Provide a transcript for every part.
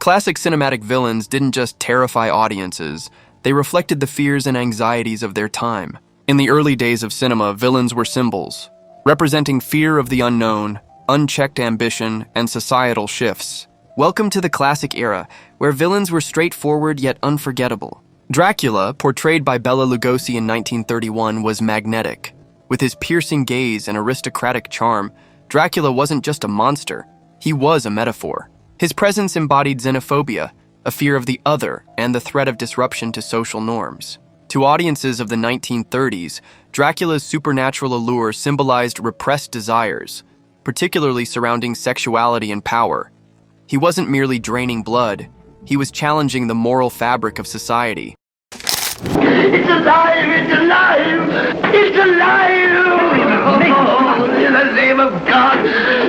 Classic cinematic villains didn't just terrify audiences, they reflected the fears and anxieties of their time. In the early days of cinema, villains were symbols, representing fear of the unknown, unchecked ambition, and societal shifts. Welcome to the classic era, where villains were straightforward yet unforgettable. Dracula, portrayed by Bela Lugosi in 1931, was magnetic. With his piercing gaze and aristocratic charm, Dracula wasn't just a monster, he was a metaphor. His presence embodied xenophobia, a fear of the other, and the threat of disruption to social norms. To audiences of the 1930s, Dracula's supernatural allure symbolized repressed desires, particularly surrounding sexuality and power. He wasn't merely draining blood, he was challenging the moral fabric of society. It's alive! It's alive! It's alive! Oh, in the name of God!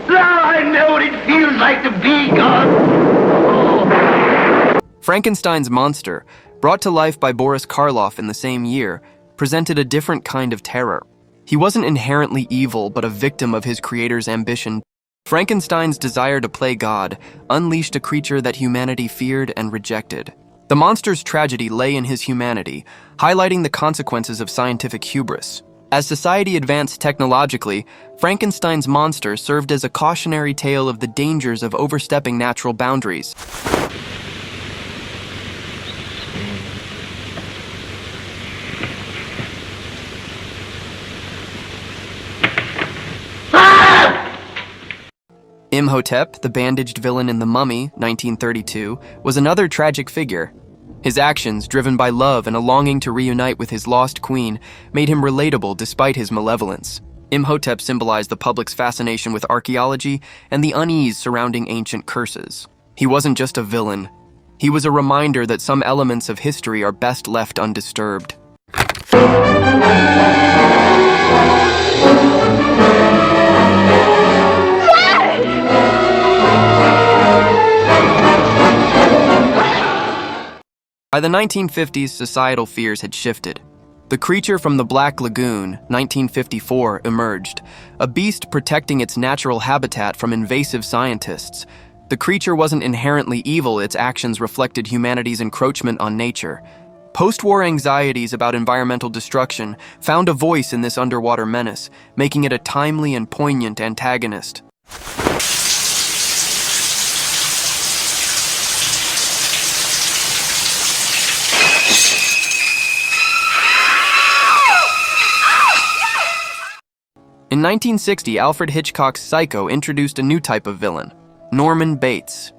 Now I know what it feels like to be God! Oh. Frankenstein's monster, brought to life by Boris Karloff in the same year, presented a different kind of terror. He wasn't inherently evil, but a victim of his creator's ambition. Frankenstein's desire to play God unleashed a creature that humanity feared and rejected. The monster's tragedy lay in his humanity, highlighting the consequences of scientific hubris. As society advanced technologically, Frankenstein's monster served as a cautionary tale of the dangers of overstepping natural boundaries. Imhotep, the bandaged villain in The Mummy, 1932, was another tragic figure. His actions, driven by love and a longing to reunite with his lost queen, made him relatable despite his malevolence. Imhotep symbolized the public's fascination with archaeology and the unease surrounding ancient curses. He wasn't just a villain. He was a reminder that some elements of history are best left undisturbed. By the 1950s, societal fears had shifted. The Creature from the Black Lagoon, 1954, emerged, a beast protecting its natural habitat from invasive scientists. The creature wasn't inherently evil, its actions reflected humanity's encroachment on nature. Post-war anxieties about environmental destruction found a voice in this underwater menace, making it a timely and poignant antagonist. In 1960, Alfred Hitchcock's Psycho introduced a new type of villain, Norman Bates.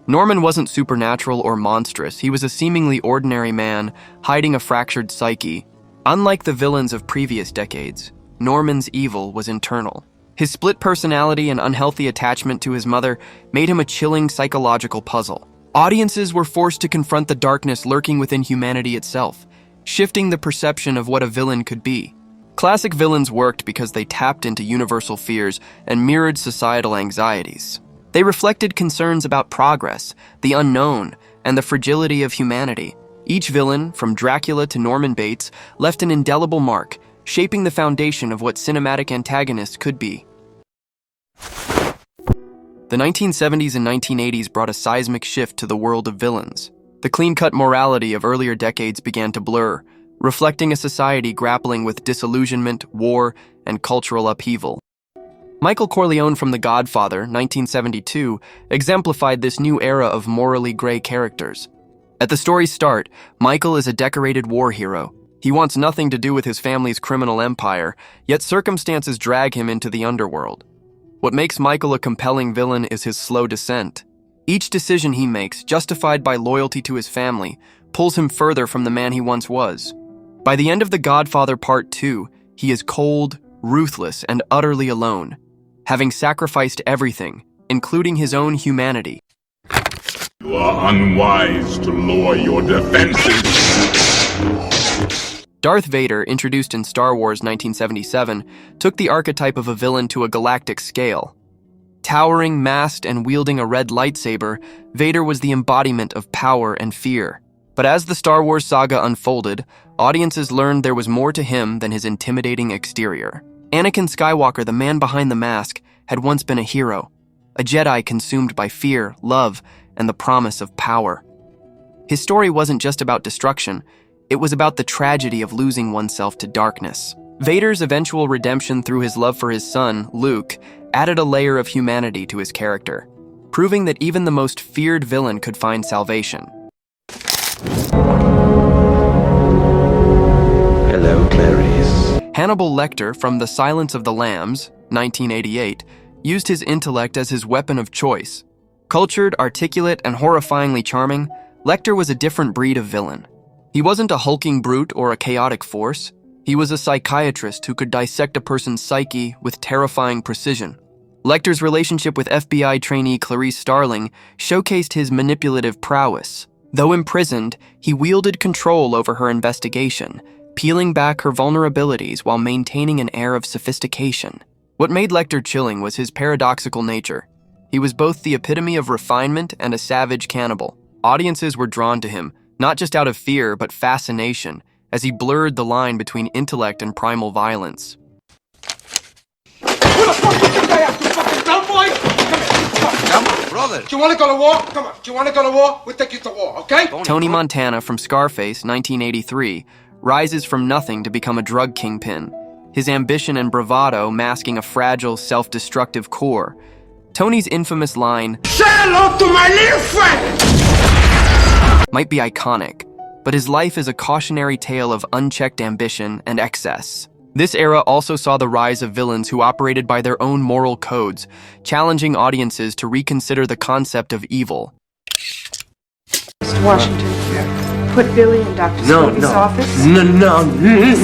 Norman wasn't supernatural or monstrous, he was a seemingly ordinary man, hiding a fractured psyche. Unlike the villains of previous decades, Norman's evil was internal. His split personality and unhealthy attachment to his mother made him a chilling psychological puzzle. Audiences were forced to confront the darkness lurking within humanity itself, shifting the perception of what a villain could be. Classic villains worked because they tapped into universal fears and mirrored societal anxieties. They reflected concerns about progress, the unknown, and the fragility of humanity. Each villain, from Dracula to Norman Bates, left an indelible mark, shaping the foundation of what cinematic antagonists could be. The 1970s and 1980s brought a seismic shift to the world of villains. The clean-cut morality of earlier decades began to blur, reflecting a society grappling with disillusionment, war, and cultural upheaval. Michael Corleone from The Godfather, 1972, exemplified this new era of morally gray characters. At the story's start, Michael is a decorated war hero. He wants nothing to do with his family's criminal empire, yet circumstances drag him into the underworld. What makes Michael a compelling villain is his slow descent. Each decision he makes, justified by loyalty to his family, pulls him further from the man he once was. By the end of The Godfather Part 2, he is cold, ruthless, and utterly alone, having sacrificed everything, including his own humanity. You are unwise to lower your defenses. Darth Vader, introduced in Star Wars 1977, took the archetype of a villain to a galactic scale. Towering, masked, and wielding a red lightsaber, Vader was the embodiment of power and fear. But as the Star Wars saga unfolded, audiences learned there was more to him than his intimidating exterior. Anakin Skywalker, the man behind the mask, had once been a hero, a Jedi consumed by fear, love, and the promise of power. His story wasn't just about destruction, it was about the tragedy of losing oneself to darkness. Vader's eventual redemption through his love for his son, Luke, added a layer of humanity to his character, proving that even the most feared villain could find salvation. Hello, Clarice. Hannibal Lecter from The Silence of the Lambs, 1988, used his intellect as his weapon of choice. Cultured, articulate, and horrifyingly charming, Lecter was a different breed of villain. He wasn't a hulking brute or a chaotic force. He was a psychiatrist who could dissect a person's psyche with terrifying precision. Lecter's relationship with FBI trainee Clarice Starling showcased his manipulative prowess. Though imprisoned, he wielded control over her investigation, peeling back her vulnerabilities while maintaining an air of sophistication. What made Lecter chilling was his paradoxical nature. He was both the epitome of refinement and a savage cannibal. Audiences were drawn to him, not just out of fear, but fascination, as he blurred the line between intellect and primal violence. Who the fuck do you think I am? You fucking dumb boy? Come on, brother. Do you want to go to war? Come on. Do you want to go to war? We'll take you to war, okay? Tony Montana from Scarface, 1983, rises from nothing to become a drug kingpin, his ambition and bravado masking a fragile, self-destructive core. Tony's infamous line, "Say hello to my little friend!" might be iconic, but his life is a cautionary tale of unchecked ambition and excess. This era also saw the rise of villains who operated by their own moral codes, challenging audiences to reconsider the concept of evil. Mr. Washington, put Billy in Dr. Scobie's office.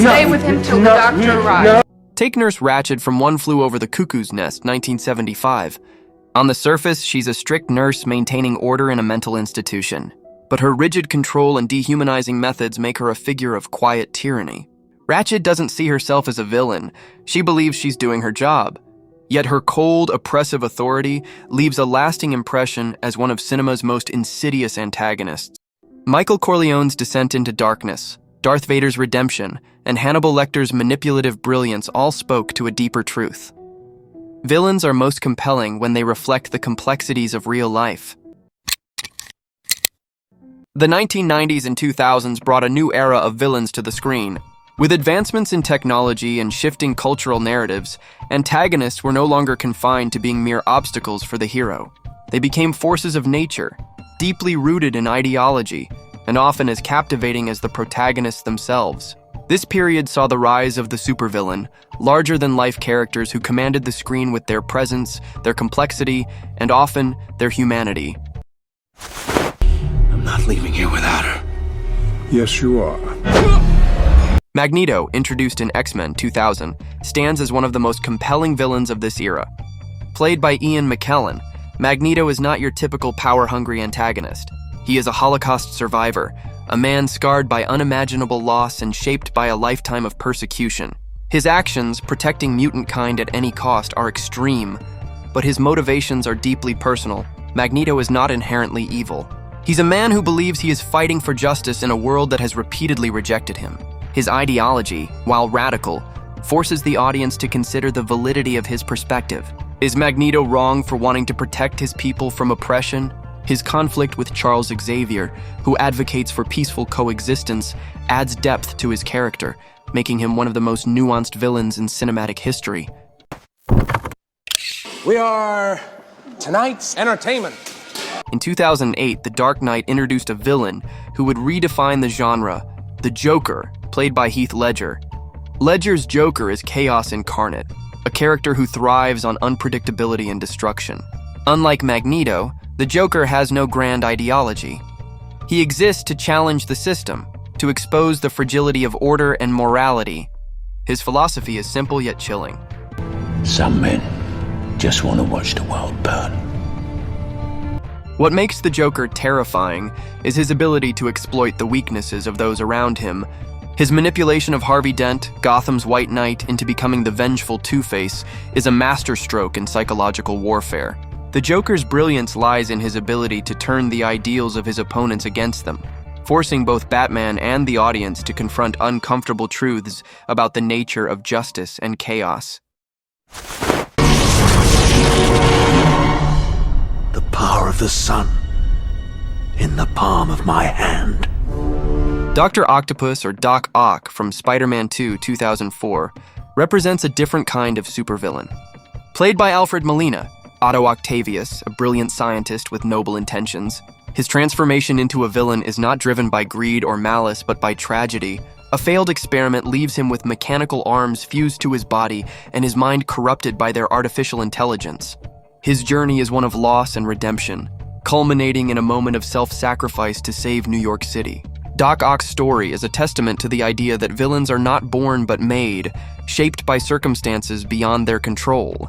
Stay with him till the doctor arrives. Take Nurse Ratched from One Flew Over the Cuckoo's Nest, 1975. On the surface, she's a strict nurse maintaining order in a mental institution. But her rigid control and dehumanizing methods make her a figure of quiet tyranny. Ratched doesn't see herself as a villain. She believes she's doing her job. Yet her cold, oppressive authority leaves a lasting impression as one of cinema's most insidious antagonists. Michael Corleone's descent into darkness, Darth Vader's redemption, and Hannibal Lecter's manipulative brilliance all spoke to a deeper truth. Villains are most compelling when they reflect the complexities of real life. The 1990s and 2000s brought a new era of villains to the screen. With advancements in technology and shifting cultural narratives, antagonists were no longer confined to being mere obstacles for the hero. They became forces of nature, deeply rooted in ideology, and often as captivating as the protagonists themselves. This period saw the rise of the supervillain, larger-than-life characters who commanded the screen with their presence, their complexity, and often their humanity. I'm not leaving here without her. Yes, you are. Magneto, introduced in X-Men 2000, stands as one of the most compelling villains of this era. Played by Ian McKellen, Magneto is not your typical power-hungry antagonist. He is a Holocaust survivor, a man scarred by unimaginable loss and shaped by a lifetime of persecution. His actions, protecting mutant kind at any cost, are extreme, but his motivations are deeply personal. Magneto is not inherently evil. He's a man who believes he is fighting for justice in a world that has repeatedly rejected him. His ideology, while radical, forces the audience to consider the validity of his perspective. Is Magneto wrong for wanting to protect his people from oppression? His conflict with Charles Xavier, who advocates for peaceful coexistence, adds depth to his character, making him one of the most nuanced villains in cinematic history. We are tonight's entertainment. In 2008, The Dark Knight introduced a villain who would redefine the genre, the Joker, played by Heath Ledger. Ledger's Joker is chaos incarnate, a character who thrives on unpredictability and destruction. Unlike Magneto, the Joker has no grand ideology. He exists to challenge the system, to expose the fragility of order and morality. His philosophy is simple yet chilling. Some men just want to watch the world burn. What makes the Joker terrifying is his ability to exploit the weaknesses of those around him. His manipulation of Harvey Dent, Gotham's White Knight, into becoming the vengeful Two-Face is a masterstroke in psychological warfare. The Joker's brilliance lies in his ability to turn the ideals of his opponents against them, forcing both Batman and the audience to confront uncomfortable truths about the nature of justice and chaos. The power of the sun the palm of my hand. Dr. Octopus, or Doc Ock from Spider-Man 2, 2004, represents a different kind of supervillain. Played by Alfred Molina, Otto Octavius, a brilliant scientist with noble intentions, his transformation into a villain is not driven by greed or malice, but by tragedy. A failed experiment leaves him with mechanical arms fused to his body and his mind corrupted by their artificial intelligence. His journey is one of loss and redemption, culminating in a moment of self-sacrifice to save New York City. Doc Ock's story is a testament to the idea that villains are not born but made, shaped by circumstances beyond their control.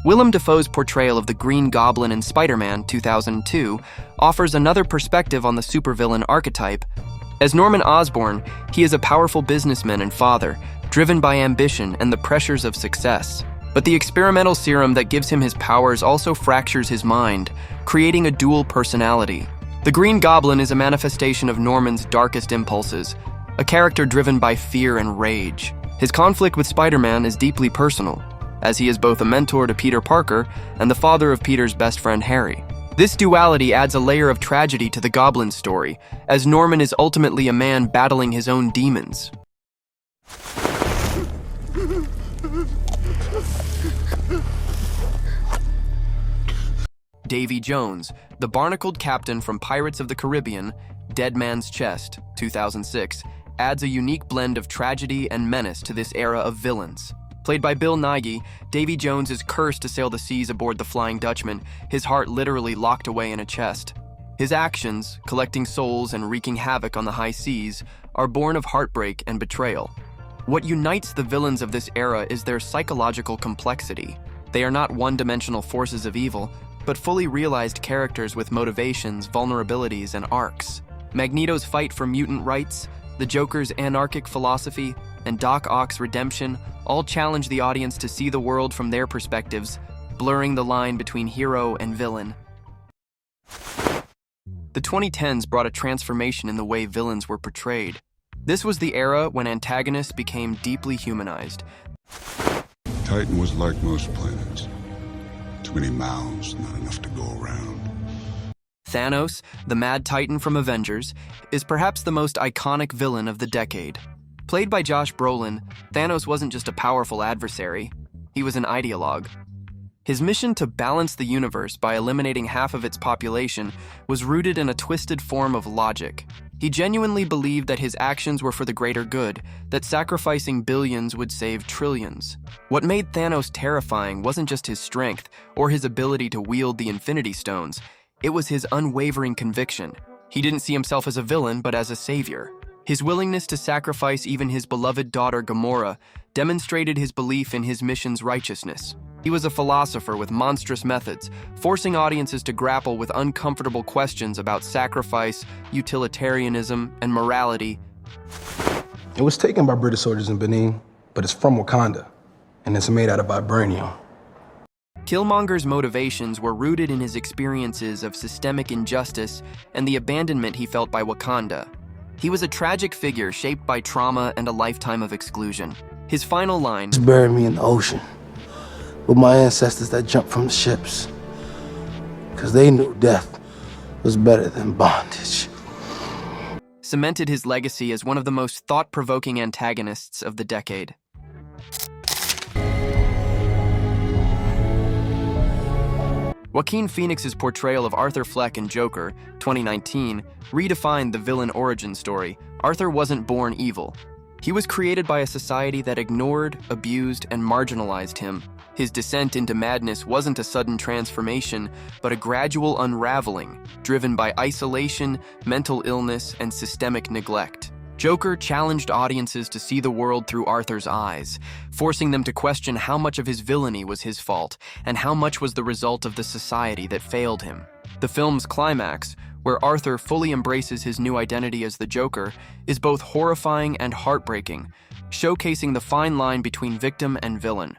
Willem Dafoe's portrayal of the Green Goblin in Spider-Man 2002 offers another perspective on the supervillain archetype. As Norman Osborn, he is a powerful businessman and father, driven by ambition and the pressures of success. But the experimental serum that gives him his powers also fractures his mind, creating a dual personality. The Green Goblin is a manifestation of Norman's darkest impulses, a character driven by fear and rage. His conflict with Spider-Man is deeply personal, as he is both a mentor to Peter Parker and the father of Peter's best friend Harry. This duality adds a layer of tragedy to the Goblin's story, as Norman is ultimately a man battling his own demons. Davy Jones, the barnacled captain from Pirates of the Caribbean, Dead Man's Chest, 2006, adds a unique blend of tragedy and menace to this era of villains. Played by Bill Nighy, Davy Jones is cursed to sail the seas aboard the Flying Dutchman, his heart literally locked away in a chest. His actions, collecting souls and wreaking havoc on the high seas, are born of heartbreak and betrayal. What unites the villains of this era is their psychological complexity. They are not one-dimensional forces of evil, but fully realized characters with motivations, vulnerabilities, and arcs. Magneto's fight for mutant rights, the Joker's anarchic philosophy, and Doc Ock's redemption all challenge the audience to see the world from their perspectives, blurring the line between hero and villain. The 2010s brought a transformation in the way villains were portrayed. This was the era when antagonists became deeply humanized. Titan was like most planets. Too many mouths, not enough to go around. Thanos, the Mad Titan from Avengers, is perhaps the most iconic villain of the decade. Played by Josh Brolin, Thanos wasn't just a powerful adversary, he was an ideologue. His mission to balance the universe by eliminating half of its population was rooted in a twisted form of logic. He genuinely believed that his actions were for the greater good, that sacrificing billions would save trillions. What made Thanos terrifying wasn't just his strength or his ability to wield the Infinity Stones, it was his unwavering conviction. He didn't see himself as a villain, but as a savior. His willingness to sacrifice even his beloved daughter Gamora demonstrated his belief in his mission's righteousness. He was a philosopher with monstrous methods, forcing audiences to grapple with uncomfortable questions about sacrifice, utilitarianism, and morality. It was taken by British soldiers in Benin, but it's from Wakanda, and it's made out of vibranium. Killmonger's motivations were rooted in his experiences of systemic injustice and the abandonment he felt by Wakanda. He was a tragic figure shaped by trauma and a lifetime of exclusion. His final line, "Just bury me in the ocean with my ancestors that jumped from the ships, because they knew death was better than bondage," cemented his legacy as one of the most thought-provoking antagonists of the decade. Joaquin Phoenix's portrayal of Arthur Fleck in Joker, 2019, redefined the villain origin story. Arthur wasn't born evil. He was created by a society that ignored, abused, and marginalized him. His descent into madness wasn't a sudden transformation, but a gradual unraveling, driven by isolation, mental illness, and systemic neglect. Joker challenged audiences to see the world through Arthur's eyes, forcing them to question how much of his villainy was his fault and how much was the result of the society that failed him. The film's climax, where Arthur fully embraces his new identity as the Joker, is both horrifying and heartbreaking, showcasing the fine line between victim and villain.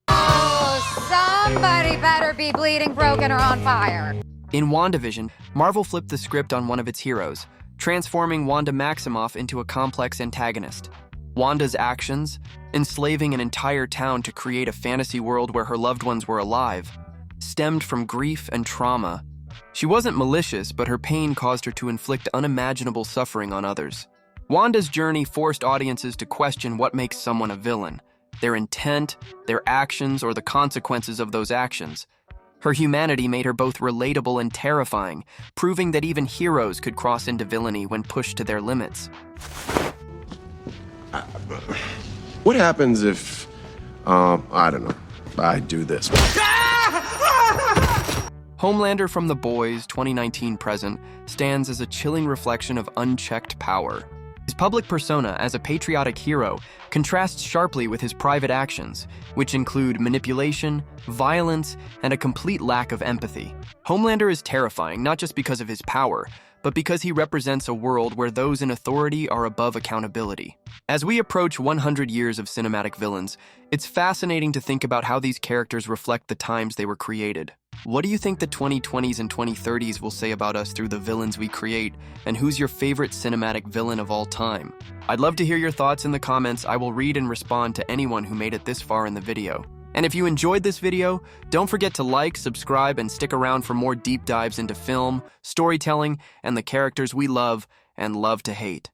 Oh, somebody better be bleeding, broken, or on fire. In WandaVision, Marvel flipped the script on one of its heroes, transforming Wanda Maximoff into a complex antagonist. Wanda's actions, enslaving an entire town to create a fantasy world where her loved ones were alive, stemmed from grief and trauma. She wasn't malicious, but her pain caused her to inflict unimaginable suffering on others. Wanda's journey forced audiences to question what makes someone a villain, their intent, their actions, or the consequences of those actions. Her humanity made her both relatable and terrifying, proving that even heroes could cross into villainy when pushed to their limits. What happens if, I don't know, I do this? Homelander from The Boys 2019 present stands as a chilling reflection of unchecked power. His public persona as a patriotic hero contrasts sharply with his private actions, which include manipulation, violence, and a complete lack of empathy. Homelander is terrifying not just because of his power, but because he represents a world where those in authority are above accountability. As we approach 100 years of cinematic villains, it's fascinating to think about how these characters reflect the times they were created. What do you think the 2020s and 2030s will say about us through the villains we create, and who's your favorite cinematic villain of all time? I'd love to hear your thoughts in the comments. I will read and respond to anyone who made it this far in the video. And if you enjoyed this video, don't forget to like, subscribe, and stick around for more deep dives into film, storytelling, and the characters we love and love to hate.